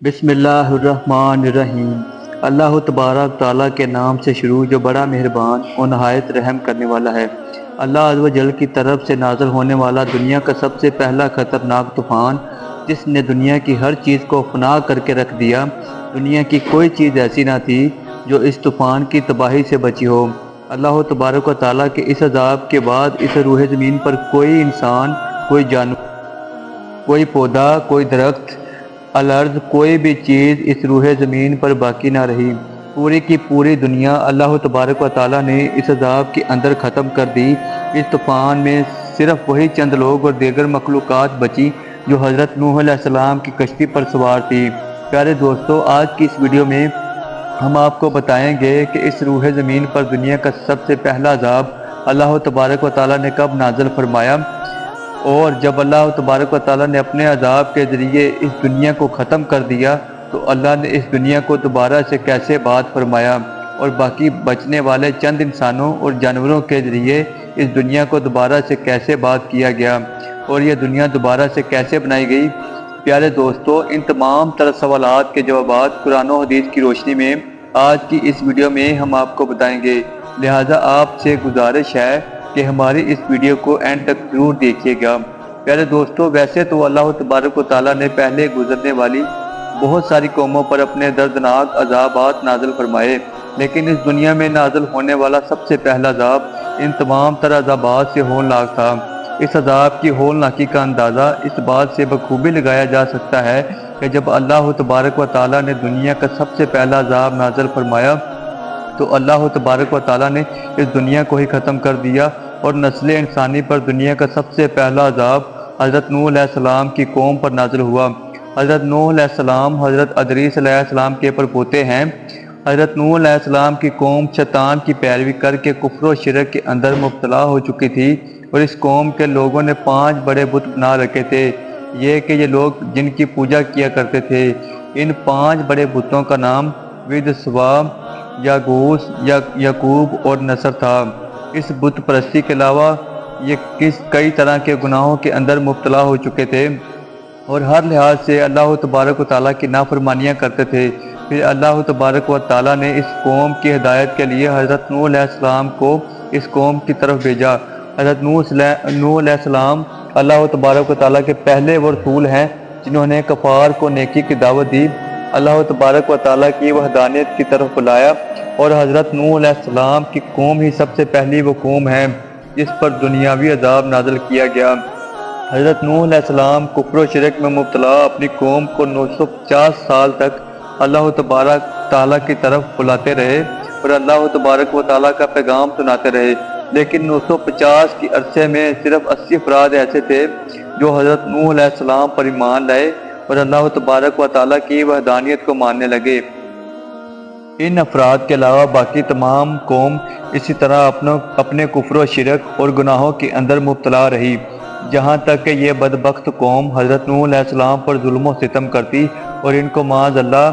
بسم اللہ الرحمن الرحیم۔ اللہ تبارک تعالیٰ کے نام سے شروع جو بڑا مہربان اور نہایت رحم کرنے والا ہے۔ اللہ عز و جل کی طرف سے نازل ہونے والا دنیا کا سب سے پہلا خطرناک طوفان جس نے دنیا کی ہر چیز کو فنا کر کے رکھ دیا۔ دنیا کی کوئی چیز ایسی نہ تھی جو اس طوفان کی تباہی سے بچی ہو۔ اللہ تبارک و تعالیٰ کے اس عذاب کے بعد اس روح زمین پر کوئی انسان، کوئی جانور، کوئی پودا، کوئی درخت، الارض، کوئی بھی چیز اس روح زمین پر باقی نہ رہی۔ پوری کی پوری دنیا اللہ تبارک و تعالیٰ نے اس عذاب کے اندر ختم کر دی۔ اس طوفان میں صرف وہی چند لوگ اور دیگر مخلوقات بچی جو حضرت نوح علیہ السلام کی کشتی پر سوار تھی۔ پیارے دوستو، آج کی اس ویڈیو میں ہم آپ کو بتائیں گے کہ اس روح زمین پر دنیا کا سب سے پہلا عذاب اللہ تبارک و تعالیٰ نے کب نازل فرمایا، اور جب اللہ تبارک و تعالیٰ نے اپنے عذاب کے ذریعے اس دنیا کو ختم کر دیا تو اللہ نے اس دنیا کو دوبارہ سے کیسے بات فرمایا، اور باقی بچنے والے چند انسانوں اور جانوروں کے ذریعے اس دنیا کو دوبارہ سے کیسے بات کیا گیا، اور یہ دنیا دوبارہ سے کیسے بنائی گئی۔ پیارے دوستو، ان تمام تر سوالات کے جوابات قرآن و حدیث کی روشنی میں آج کی اس ویڈیو میں ہم آپ کو بتائیں گے، لہٰذا آپ سے گزارش ہے کہ ہماری اس ویڈیو کو اینڈ تک ضرور دیکھیے گا۔ پیارے دوستو، ویسے تو اللہ تبارک و تعالیٰ نے پہلے گزرنے والی بہت ساری قوموں پر اپنے دردناک عذابات نازل فرمائے، لیکن اس دنیا میں نازل ہونے والا سب سے پہلا عذاب ان تمام تر عذابات سے ہولناک تھا۔ اس عذاب کی ہولناکی کا اندازہ اس بات سے بخوبی لگایا جا سکتا ہے کہ جب اللہ تبارک و تعالیٰ نے دنیا کا سب سے پہلا عذاب نازل فرمایا تو اللہ تبارک و تعالیٰ نے اس دنیا کو ہی ختم کر دیا، اور نسل انسانی پر دنیا کا سب سے پہلا عذاب حضرت نوح علیہ السلام کی قوم پر نازل ہوا۔ حضرت نوح علیہ السلام حضرت ادریس علیہ السلام کے پرپوتے ہیں۔ حضرت نوح علیہ السلام کی قوم شیطان کی پیروی کر کے کفر و شرک کے اندر مبتلا ہو چکی تھی، اور اس قوم کے لوگوں نے 5 بڑے بت بنا رکھے تھے، یہ کہ یہ لوگ جن کی پوجا کیا کرتے تھے۔ ان 5 بڑے بتوں کا نام ود، سوا، یاغوث، یعقوب اور نصر تھا۔ اس بت پرستی کے علاوہ یہ کئی طرح کے گناہوں کے اندر مبتلا ہو چکے تھے اور ہر لحاظ سے اللہ تبارک و تعالیٰ کی نافرمانیاں کرتے تھے۔ پھر اللہ تبارک و تعالیٰ نے اس قوم کی ہدایت کے لیے حضرت نوح علیہ السلام کو اس قوم کی طرف بھیجا۔ حضرت نوح علیہ السلام اللہ تبارک و تعالیٰ کے پہلے وہ رسول ہیں جنہوں نے کفار کو نیکی کی دعوت دی، اللہ تبارک و تعالیٰ کی وحدانیت کی طرف بلایا، اور حضرت نوح علیہ السلام کی قوم ہی سب سے پہلی وہ قوم ہے جس پر دنیاوی عذاب نازل کیا گیا۔ حضرت نوح علیہ السلام کفر و شرک میں مبتلا اپنی قوم کو 950 سال تک اللہ تبارک تعالیٰ کی طرف بلاتے رہے اور اللہ تبارک و تعالیٰ کا پیغام سناتے رہے، لیکن 950 کی عرصے میں صرف 80 افراد ایسے تھے جو حضرت نوح علیہ السلام پر ایمان لائے اور اللہ تبارک و تعالیٰ کی وحدانیت کو ماننے لگے۔ ان افراد کے علاوہ باقی تمام قوم اسی طرح اپنے کفر و شرک اور گناہوں کے اندر مبتلا رہی، جہاں تک کہ یہ بدبخت قوم حضرت نوح علیہ السلام پر ظلم و ستم کرتی، اور ان کو معاذ اللہ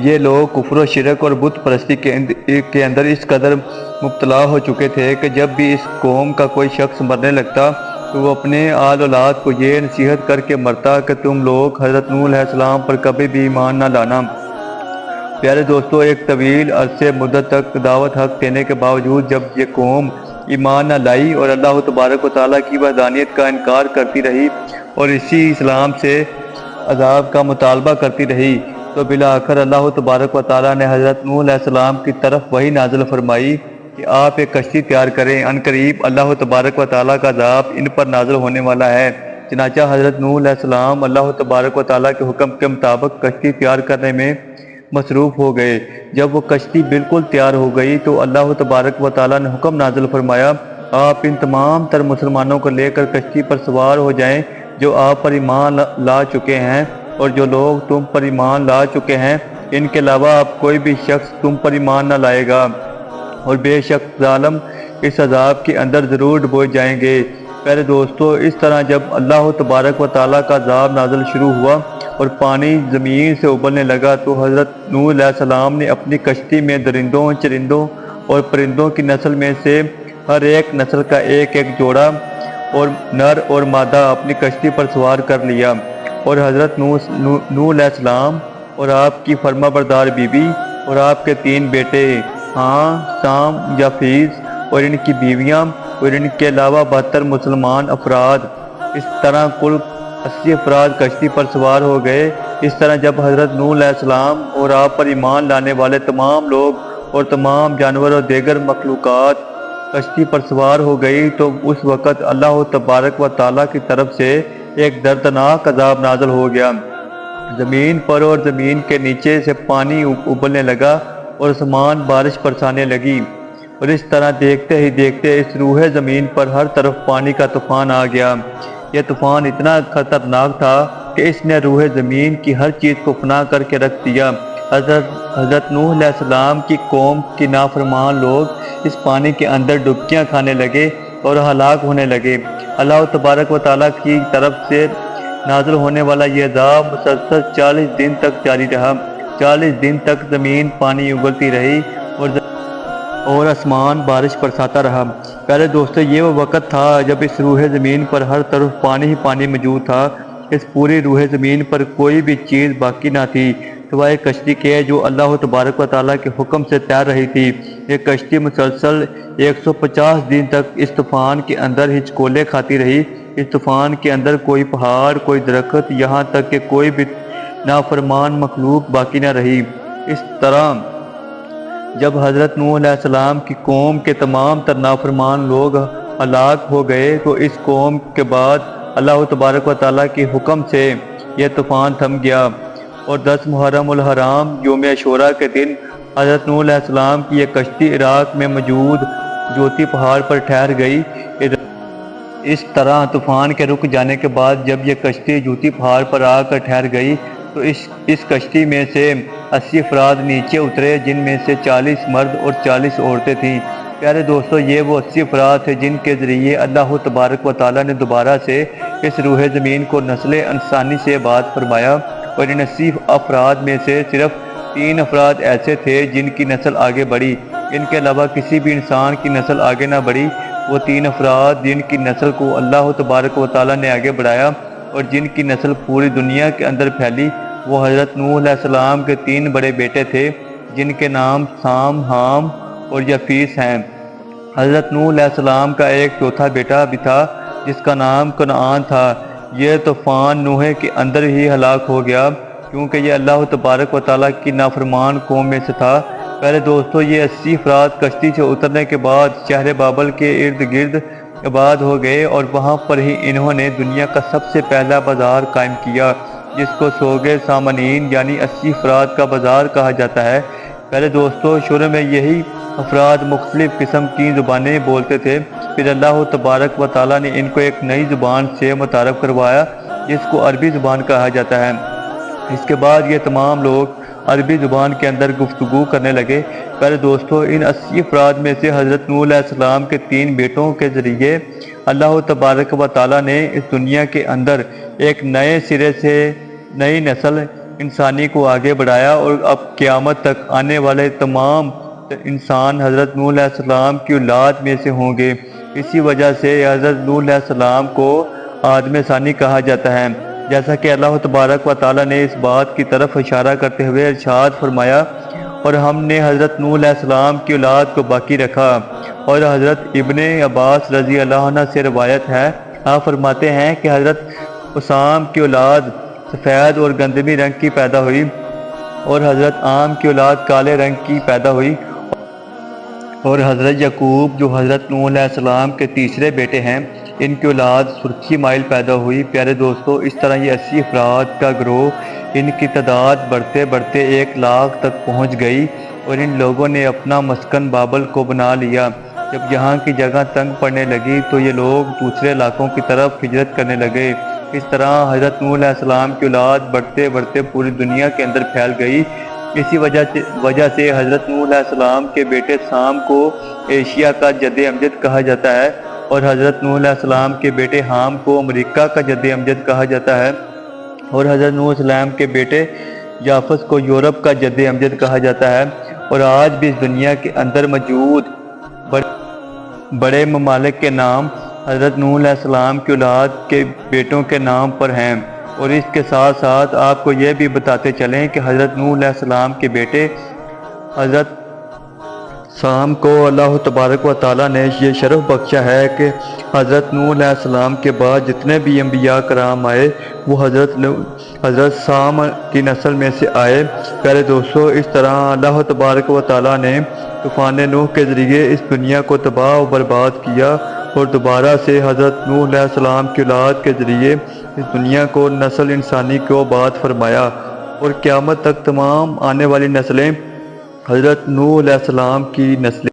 یہ لوگ کفر و شرک اور بت پرستی کے اندر اس قدر مبتلا ہو چکے تھے کہ جب بھی اس قوم کا کوئی شخص مرنے لگتا تو وہ اپنے آل اولاد کو یہ نصیحت کر کے مرتا کہ تم لوگ حضرت نوح علیہ السلام پر کبھی بھی ایمان نہ لانا۔ پیارے دوستو، ایک طویل عرصے مدت تک دعوت حق دینے کے باوجود جب یہ قوم ایمان نہ لائی اور اللہ تبارک و تعالیٰ کی وحدانیت کا انکار کرتی رہی اور اسی اسلام سے عذاب کا مطالبہ کرتی رہی، تو بالآخر اللہ تبارک و تعالیٰ نے حضرت نوح علیہ السلام کی طرف وحی نازل فرمائی کہ آپ ایک کشتی تیار کریں، عنقریب اللہ تبارک و تعالیٰ کا عذاب ان پر نازل ہونے والا ہے۔ چنانچہ حضرت نوح علیہ السلام اللہ تبارک و تعالیٰ کے حکم کے مطابق کشتی تیار کرنے میں مصروف ہو گئے۔ جب وہ کشتی بالکل تیار ہو گئی تو اللہ تبارک و تعالیٰ نے حکم نازل فرمایا، آپ ان تمام تر مسلمانوں کو لے کر کشتی پر سوار ہو جائیں جو آپ پر ایمان لا چکے ہیں، اور جو لوگ تم پر ایمان لا چکے ہیں ان کے علاوہ اب کوئی بھی شخص تم پر ایمان نہ لائے گا، اور بے شک ظالم اس عذاب کے اندر ضرور ڈبوئے جائیں گے۔ پیارے دوستو، اس طرح جب اللہ تبارک و تعالیٰ کا عذاب نازل شروع ہوا اور پانی زمین سے ابلنے لگا تو حضرت نوح علیہ السلام نے اپنی کشتی میں درندوں، چرندوں اور پرندوں کی نسل میں سے ہر ایک نسل کا ایک ایک جوڑا اور نر اور مادہ اپنی کشتی پر سوار کر لیا، اور حضرت نوح علیہ السلام اور آپ کی فرما بردار بیوی اور آپ کے 3 بیٹے ہام، سام، یافیز اور ان کی بیویاں اور ان کے علاوہ 72 مسلمان افراد۔ اس طرح کل 80 افراد کشتی پر سوار ہو گئے۔ اس طرح جب حضرت نوح علیہ السلام اور آپ پر ایمان لانے والے تمام لوگ اور تمام جانور اور دیگر مخلوقات کشتی پر سوار ہو گئی تو اس وقت اللہ تبارک و تعالیٰ کی طرف سے ایک دردناک عذاب نازل ہو گیا۔ زمین پر اور زمین کے نیچے سے پانی ابلنے لگا اور آسمان بارش برسانے لگی، اور اس طرح دیکھتے ہی دیکھتے اس روح زمین پر ہر طرف پانی کا طوفان آ گیا۔ یہ طوفان اتنا خطرناک تھا کہ اس نے روح زمین کی ہر چیز کو فنا کر کے رکھ دیا۔ حضرت نوح علیہ السلام کی قوم کی نافرمان لوگ اس پانی کے اندر ڈبکیاں کھانے لگے اور ہلاک ہونے لگے۔ اللہ تبارک و تعالیٰ کی طرف سے نازل ہونے والا یہ عذاب مسلسل 40 دن تک جاری رہا۔ 40 دن تک زمین پانی اگلتی رہی اور آسمان بارش برساتا رہا۔ پیارے دوستو، یہ وہ وقت تھا جب اس روح زمین پر ہر طرف پانی ہی پانی موجود تھا۔ اس پوری روح زمین پر کوئی بھی چیز باقی نہ تھی سوائے کشتی کے جو اللہ تبارک و تعالیٰ کے حکم سے تیر رہی تھی۔ یہ کشتی مسلسل 150 دن تک اس طوفان کے اندر ہچکولے کھاتی رہی۔ اس طوفان کے اندر کوئی پہاڑ، کوئی درخت، یہاں تک کہ کوئی بھی نافرمان مخلوق باقی نہ رہی۔ اس طرح جب حضرت نوح علیہ السلام کی قوم کے تمام تر نافرمان لوگ ہلاک ہو گئے تو اس قوم کے بعد اللہ تبارک و تعالیٰ کے حکم سے یہ طوفان تھم گیا، اور 10 محرم الحرام یوم عاشوراء کے دن حضرت نوح علیہ السلام کی یہ کشتی عراق میں موجود جوتی پہاڑ پر ٹھہر گئی۔ اس طرح طوفان کے رک جانے کے بعد جب یہ کشتی جوتی پہاڑ پر آ کر ٹھہر گئی تو اس کشتی میں سے 80 افراد نیچے اترے، جن میں سے 40 مرد اور 40 عورتیں تھیں۔ پیارے دوستو، یہ وہ 80 افراد تھے جن کے ذریعے اللہ تبارک و تعالیٰ نے دوبارہ سے اس روح زمین کو نسل انسانی سے آباد فرمایا، اور ان 80 افراد میں سے صرف 3 افراد ایسے تھے جن کی نسل آگے بڑھی۔ ان کے علاوہ کسی بھی انسان کی نسل آگے نہ بڑھی۔ وہ 3 افراد جن کی نسل کو اللہ تبارک و تعالیٰ نے آگے بڑھایا اور جن کی نسل پوری دنیا کے اندر پھیلی، وہ حضرت نوح علیہ السلام کے 3 بڑے بیٹے تھے جن کے نام سام، حام اور یافیس ہیں۔ حضرت نوح علیہ السلام کا ایک چوتھا بیٹا بھی تھا جس کا نام کنعان تھا۔ یہ طوفان نوح کے اندر ہی ہلاک ہو گیا کیونکہ یہ اللہ تبارک و تعالیٰ کی نافرمان قوم میں سے تھا۔ پہلے دوستو، یہ 80 افراد کشتی سے اترنے کے بعد شہر بابل کے ارد گرد آباد ہو گئے، اور وہاں پر ہی انہوں نے دنیا کا سب سے پہلا بازار قائم کیا جس کو سوگ سامنین یعنی 80 افراد کا بازار کہا جاتا ہے۔ پہلے دوستو، شروع میں یہی افراد مختلف قسم کی زبانیں بولتے تھے، پھر اللہ تبارک و تعالیٰ نے ان کو ایک نئی زبان سے متعارف کروایا جس کو عربی زبان کہا جاتا ہے۔ اس کے بعد یہ تمام لوگ عربی زبان کے اندر گفتگو کرنے لگے۔ پہلے دوستو، ان 80 افراد میں سے حضرت نوح علیہ السلام کے 3 بیٹوں کے ذریعے اللہ تبارک و تعالیٰ نے اس دنیا کے اندر ایک نئے سرے سے نئی نسل انسانی کو آگے بڑھایا، اور اب قیامت تک آنے والے تمام انسان حضرت نوح علیہ السلام کی اولاد میں سے ہوں گے۔ اسی وجہ سے حضرت نوح علیہ السلام کو آدم ثانی کہا جاتا ہے، جیسا کہ اللہ تبارک و تعالیٰ نے اس بات کی طرف اشارہ کرتے ہوئے ارشاد فرمایا، اور ہم نے حضرت نوح علیہ السلام کی اولاد کو باقی رکھا۔ اور حضرت ابن عباس رضی اللہ عنہ سے روایت ہے، آپ فرماتے ہیں کہ حضرت اسام کی اولاد سفید اور گندمی رنگ کی پیدا ہوئی، اور حضرت عام کی اولاد کالے رنگ کی پیدا ہوئی، اور حضرت یعقوب جو حضرت نوح علیہ السلام کے تیسرے بیٹے ہیں، ان کی اولاد سرخی مائل پیدا ہوئی۔ پیارے دوستو، اس طرح یہ 80 افراد کا گروہ، ان کی تعداد بڑھتے بڑھتے 1 لاکھ تک پہنچ گئی، اور ان لوگوں نے اپنا مسکن بابل کو بنا لیا۔ جب یہاں کی جگہ تنگ پڑنے لگی تو یہ لوگ دوسرے علاقوں کی طرف ہجرت کرنے لگے۔ اس طرح حضرت نوح علیہ السلام کی اولاد بڑھتے بڑھتے پوری دنیا کے اندر پھیل گئی۔ اسی وجہ سے حضرت نوح علیہ السلام کے بیٹے سام کو ایشیا کا جد امجد کہا جاتا ہے، اور حضرت نوح علیہ السلام کے بیٹے حام کو امریکہ کا جد امجد کہا جاتا ہے، اور حضرت نوح علیہ السلام کے بیٹے یافس کو یورپ کا جد امجد کہا جاتا ہے۔ اور آج بھی اس دنیا کے اندر موجود بڑے ممالک کے نام حضرت نوح علیہ السلام کی اولاد کے بیٹوں کے نام پر ہیں۔ اور اس کے ساتھ ساتھ آپ کو یہ بھی بتاتے چلیں کہ حضرت نوح علیہ السلام کے بیٹے حضرت سام کو اللہ تبارک و تعالیٰ نے یہ شرف بخشا ہے کہ حضرت نوح علیہ السلام کے بعد جتنے بھی انبیاء کرام آئے وہ حضرت سام کی نسل میں سے آئے۔ پیارے دوستو، اس طرح اللہ تبارک و تعالیٰ نے طوفان نوح کے ذریعے اس دنیا کو تباہ و برباد کیا اور دوبارہ سے حضرت نوح علیہ السلام کی اولاد کے ذریعے اس دنیا کو نسل انسانی کو آباد فرمایا، اور قیامت تک تمام آنے والی نسلیں حضرت نوح علیہ السلام کی نسلیں